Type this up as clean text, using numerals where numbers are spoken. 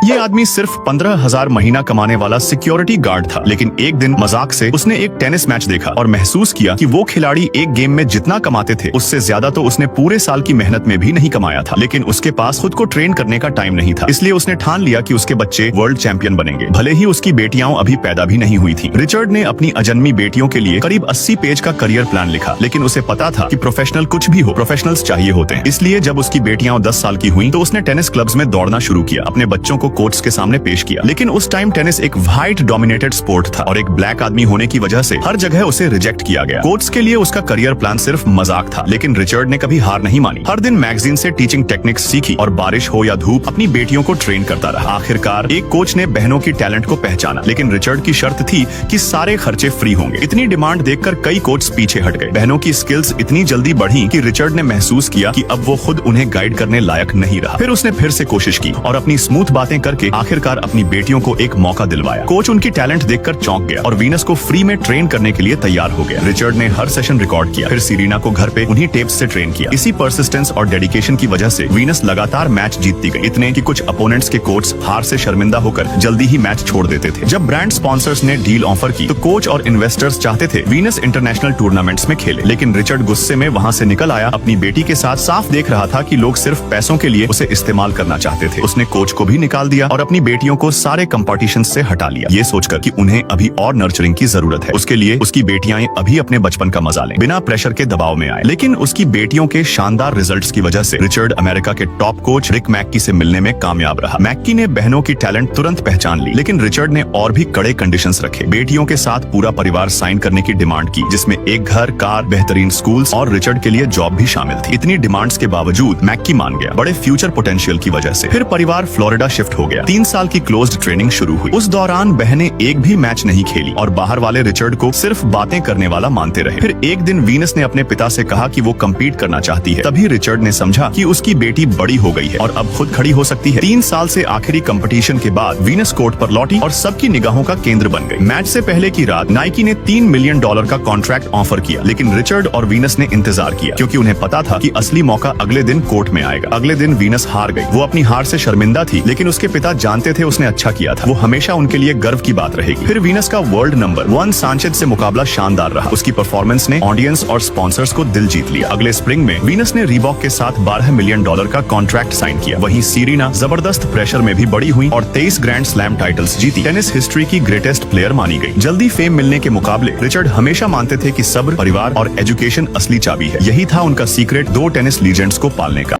ये आदमी सिर्फ 15,000 महीना कमाने वाला सिक्योरिटी गार्ड था, लेकिन एक दिन मजाक से उसने एक टेनिस मैच देखा और महसूस किया कि वो खिलाड़ी एक गेम में जितना कमाते थे उससे ज्यादा तो उसने पूरे साल की मेहनत में भी नहीं कमाया था। लेकिन उसके पास खुद को ट्रेन करने का टाइम नहीं था, इसलिए उसने ठान लिया कि उसके बच्चे वर्ल्ड चैंपियन बनेंगे, भले ही उसकी बेटियां अभी पैदा भी नहीं हुई थी। रिचर्ड ने अपनी अजन्मी बेटियों के लिए करीब 80 पेज का करियर प्लान लिखा, लेकिन उसे पता था कि प्रोफेशनल कुछ भी हो, प्रोफेशनल्स चाहिए होते हैं। इसलिए जब उसकी बेटियां 10 साल की हुई तो उसने टेनिस क्लब्स में दौड़ना शुरू किया, अपने बच्चों को कोच के सामने पेश किया। लेकिन उस टाइम टेनिस एक व्हाइट डोमिनेटेड स्पोर्ट था और एक ब्लैक आदमी होने की वजह से हर जगह उसे रिजेक्ट किया गया। कोच के लिए उसका करियर प्लान सिर्फ मजाक था, लेकिन रिचर्ड ने कभी हार नहीं मानी। हर दिन मैगजीन से टीचिंग टेक्निक्स सीखी और बारिश हो या धूप अपनी बेटियों को ट्रेन करता रहा। आखिरकार एक कोच ने बहनों की टैलेंट को पहचाना, लेकिन रिचर्ड की शर्त थी कि सारे खर्चे फ्री होंगे। इतनी डिमांड देखकर कई कोच पीछे हट गए। बहनों की स्किल्स इतनी जल्दी बढ़ी कि रिचर्ड ने महसूस किया कि अब वो खुद उन्हें गाइड करने लायक नहीं रहा। फिर उसने फिर से कोशिश की और अपनी स्मूथ बातें करके आखिरकार अपनी बेटियों को एक मौका दिलवाया। कोच उनकी टैलेंट देखकर चौंक गया और वीनस को फ्री में ट्रेन करने के लिए तैयार हो गया। रिचर्ड ने हर सेशन रिकॉर्ड किया, फिर सीरीना को घर पे उन्हीं टेप्स से ट्रेन किया। इसी परसिस्टेंस और डेडिकेशन की वजह से वीनस लगातार मैच जीतती गई, इतने कि कुछ अपोनेंट्स के कोच हार से शर्मिंदा होकर जल्दी ही मैच छोड़ देते थे। जब ब्रांड स्पॉन्सर्स ने डील ऑफर की तो कोच और इन्वेस्टर्स चाहते थे वीनस इंटरनेशनल टूर्नामेंट्स में खेले, लेकिन रिचर्ड गुस्से में वहाँ से निकल आया। अपनी बेटी के साथ साफ देख रहा था कि लोग सिर्फ पैसों के लिए उसे इस्तेमाल करना चाहते थे। उसने कोच को भी निकाल दिया और अपनी बेटियों को सारे कंपटीशन से हटा लिया, ये सोचकर कि उन्हें अभी और नर्चरिंग की जरूरत है। उसके लिए उसकी बेटियां अभी अपने बचपन का मजा लें, बिना प्रेशर के दबाव में आए। लेकिन उसकी बेटियों के शानदार रिजल्ट्स की वजह से रिचर्ड अमेरिका के टॉप कोच रिक मैक्की से मिलने में कामयाब रहा। मैक्की ने बहनों की टैलेंट तुरंत पहचान ली, लेकिन रिचर्ड ने और भी कड़े कंडीशंस रखे। बेटियों के साथ पूरा परिवार साइन करने की डिमांड की, जिसमें एक घर, कार, बेहतरीन स्कूल्स और रिचर्ड के लिए जॉब भी शामिल थी। इतनी डिमांड्स के बावजूद मैक्की मान गया, बड़े फ्यूचर पोटेंशियल की वजह से। फिर परिवार फ्लोरिडा शिफ्ट हो गया। 3 साल की क्लोज्ड ट्रेनिंग शुरू हुई। उस दौरान बहनें एक भी मैच नहीं खेली और बाहर वाले रिचर्ड को सिर्फ बातें करने वाला मानते रहे। फिर एक दिन वीनस ने अपने पिता से कहा कि वो कम्पीट करना चाहती है। तभी रिचर्ड ने समझा कि उसकी बेटी बड़ी हो गई है और अब खुद खड़ी हो सकती है। 3 साल से आखिरी कंपटीशन के बाद वीनस कोर्ट पर लौटी और सबकी निगाहों का केंद्र बन गई। मैच से पहले की रात नाइकी ने $3 मिलियन का कॉन्ट्रैक्ट ऑफर किया, लेकिन रिचर्ड और वीनस ने इंतजार किया, क्योंकि उन्हें पता था कि असली मौका अगले दिन कोर्ट में आएगा। अगले दिन वीनस हार गई। वो अपनी हार से शर्मिंदा थी, लेकिन उसके पिता जानते थे उसने अच्छा किया था। वो हमेशा उनके लिए गर्व की बात रहेगी। फिर वीनस का वर्ल्ड नंबर 1 सांचेज से मुकाबला शानदार रहा। उसकी परफॉर्मेंस ने ऑडियंस और स्पॉन्सर्स को दिल जीत लिया। अगले स्प्रिंग में वीनस ने रीबॉक के साथ $12 मिलियन का कॉन्ट्रैक्ट साइन किया। वहीं सीरीना जबरदस्त प्रेशर में भी बड़ी हुई और 23 ग्रैंड स्लैम टाइटल्स जीती। टेनिस हिस्ट्री की ग्रेटेस्ट प्लेयर मानी गई। जल्दी फेम मिलने के मुकाबले रिचर्ड हमेशा मानते थे कि सब्र, परिवार और एजुकेशन असली चाबी है। यही था उनका सीक्रेट 2 टेनिस लीजेंड्स को पालने का।